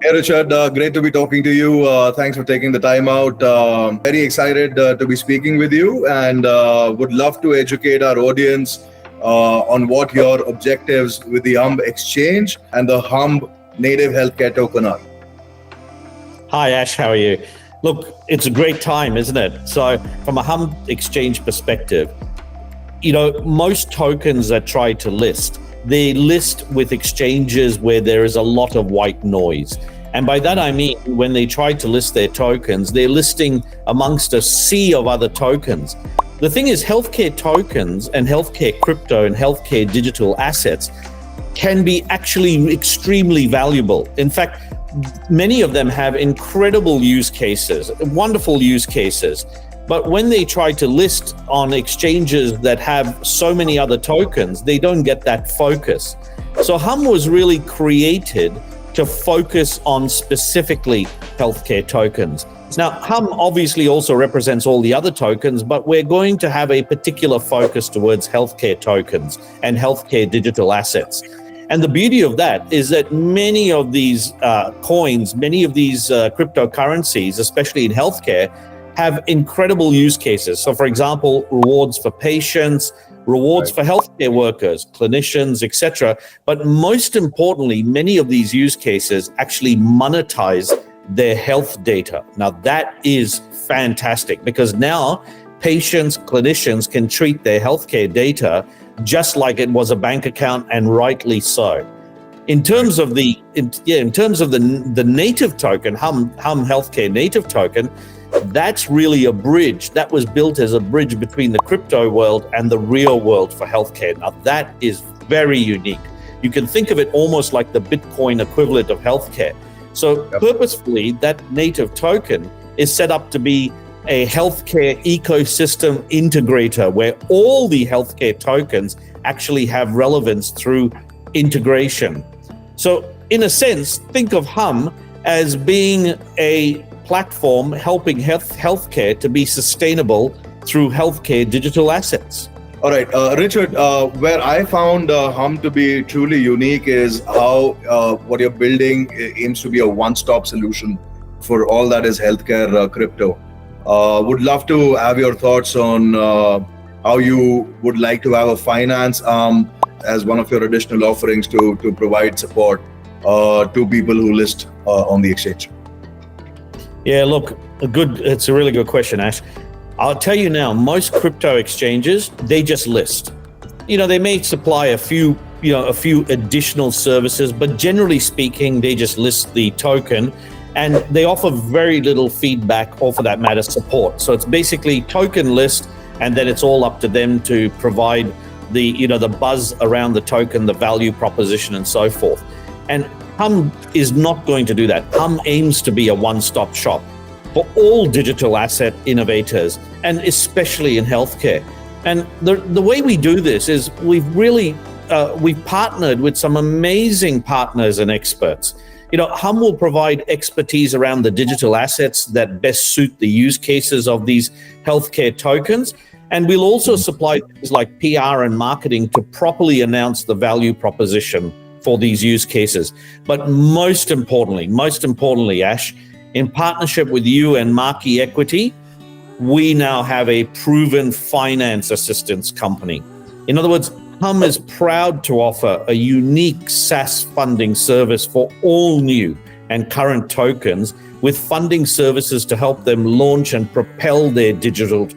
Hey Richard, great to be talking to you. Thanks for taking the time out. Very excited to be speaking with you, and would love to educate our audience on what your objectives with the HUMB exchange and the HUMB native healthcare token are. Hi Ash, how are you? Look, it's a great time, isn't it? So from a HUMB exchange perspective, most tokens that try to list, they list with exchanges where there is a lot of white noise. And by that I mean, when they try to list their tokens, they're listing amongst a sea of other tokens. The thing is, healthcare tokens and healthcare crypto and healthcare digital assets can be actually extremely valuable. In fact, many of them have incredible use cases, wonderful use cases. But when they try to list on exchanges that have so many other tokens, they don't get that focus. So HUMB was really created to focus on specifically healthcare tokens. Now, HUMB obviously also represents all the other tokens, but we're going to have a particular focus towards healthcare tokens and healthcare digital assets. And the beauty of that is that many of these coins, many of these cryptocurrencies, especially in healthcare, have incredible use cases. So for example, rewards for patients, rewards for healthcare workers, clinicians, etc. But most importantly, many of these use cases actually monetize their health data. Now that is fantastic, because now patients, clinicians can treat their healthcare data just like it was a bank account, and rightly so. In terms of the native token, HUMB Healthcare Native Token, that's really a bridge. That was built as a bridge between the crypto world and the real world for healthcare. Now that is very unique. You can think of it almost like the Bitcoin equivalent of healthcare. So purposefully, that native token is set up to be a healthcare ecosystem integrator, where all the healthcare tokens actually have relevance through integration. So in a sense, think of HUMB as being a platform helping healthcare to be sustainable through healthcare digital assets. All right, Richard, where I found HUMB to be truly unique is how what you're building aims to be a one-stop solution for all that is healthcare crypto. Would love to have your thoughts on how you would like to have a finance arm as one of your additional offerings to provide support to people who list on the exchange. Yeah, look, it's a really good question, Ash. I'll tell you now, most crypto exchanges, they just list. They may supply a few additional services, but generally speaking, they just list the token, and they offer very little feedback, or for that matter, support. So it's basically token list, and then it's all up to them to provide the buzz around the token, the value proposition, and so forth. And HUMB is not going to do that. HUMB aims to be a one-stop shop for all digital asset innovators, and especially in healthcare. And the way we do this is we've partnered with some amazing partners and experts. HUMB will provide expertise around the digital assets that best suit the use cases of these healthcare tokens. And we'll also supply things like PR and marketing to properly announce the value proposition for these use cases. But most importantly, Ash, in partnership with you and Marquee Equity, we now have a proven finance assistance company. In other words, HUMB is proud to offer a unique SaaS funding service for all new and current tokens, with funding services to help them launch and propel their digital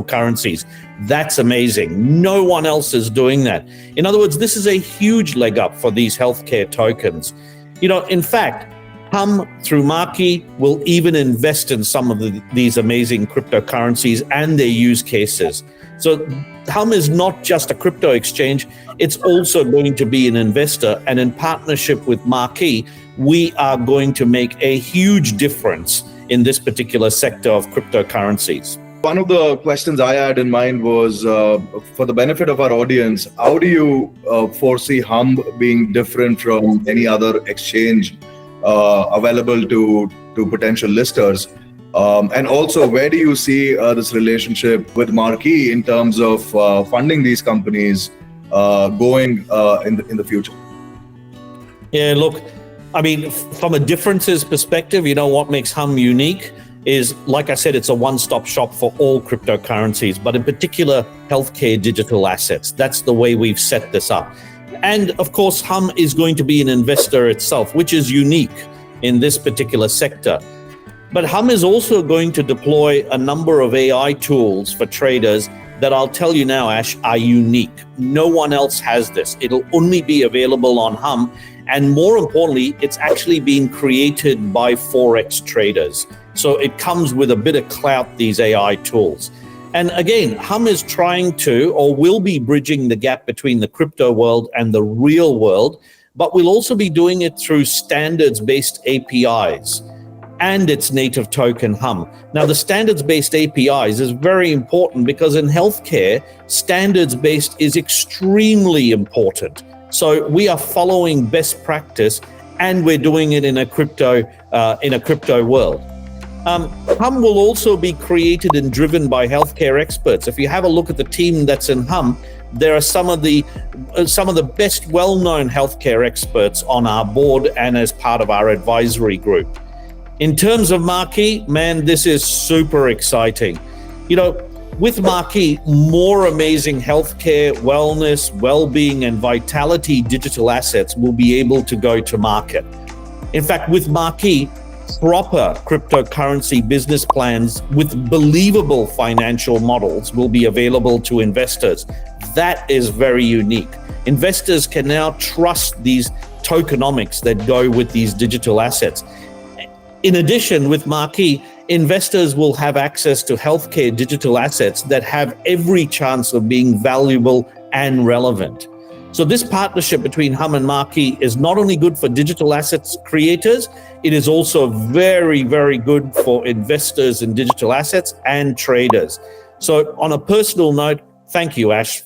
currencies. That's amazing. No one else is doing that. In other words, this is a huge leg up for these healthcare tokens. In fact, HUMB through Marquee will even invest in some of these amazing cryptocurrencies and their use cases. So HUMB is not just a crypto exchange, it's also going to be an investor. And in partnership with Marquee, we are going to make a huge difference in this particular sector of cryptocurrencies. One of the questions I had in mind was, for the benefit of our audience, how do you foresee HUMB being different from any other exchange available to potential listers? And also, where do you see this relationship with Marquee in terms of funding these companies going in the future? Yeah, look, I mean, from a differences perspective, what makes HUMB unique is, like I said, it's a one-stop shop for all cryptocurrencies, but in particular, healthcare digital assets. That's the way we've set this up. And of course, HUMB is going to be an investor itself, which is unique in this particular sector. But HUMB is also going to deploy a number of AI tools for traders that I'll tell you now, Ash, are unique. No one else has this. It'll only be available on HUMB. And more importantly, it's actually being created by Forex Traders. So it comes with a bit of clout, these AI tools. And again, HUMB is trying to, or will be bridging the gap between the crypto world and the real world, but we'll also be doing it through standards-based APIs and its native token HUMB. Now, the standards-based APIs is very important because in healthcare, standards-based is extremely important. So we are following best practice, and we're doing it in a crypto world. HUMB will also be created and driven by healthcare experts. If you have a look at the team that's in HUMB, there are some of the best well-known healthcare experts on our board and as part of our advisory group. In terms of Marquee, man, this is super exciting. With Marquee, more amazing healthcare, wellness, well-being, and vitality digital assets will be able to go to market. In fact, with Marquee, proper cryptocurrency business plans with believable financial models will be available to investors. That is very unique. Investors can now trust these tokenomics that go with these digital assets. In addition, with Marquee, investors will have access to healthcare digital assets that have every chance of being valuable and relevant. So this partnership between HUMB and Marquee is not only good for digital assets creators, it is also very, very good for investors in digital assets and traders. So on a personal note, thank you, Ash,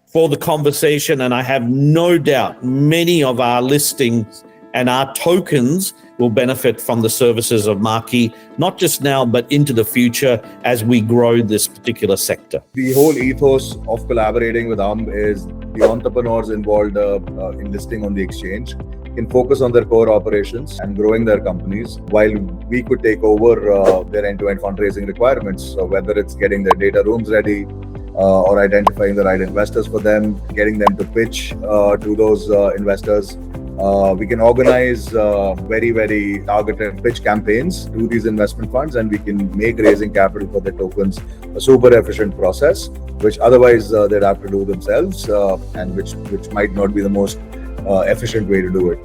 for the conversation. And I have no doubt many of our listings and our tokens will benefit from the services of Marquee, not just now, but into the future as we grow this particular sector. The whole ethos of collaborating with HUMB is the entrepreneurs involved in listing on the exchange can focus on their core operations and growing their companies, while we could take over their end-to-end fundraising requirements. So whether it's getting their data rooms ready, or identifying the right investors for them, getting them to pitch to those investors. We can organize very, very targeted pitch campaigns to these investment funds, and we can make raising capital for their tokens a super efficient process, which otherwise they'd have to do themselves, and which might not be the most efficient way to do it.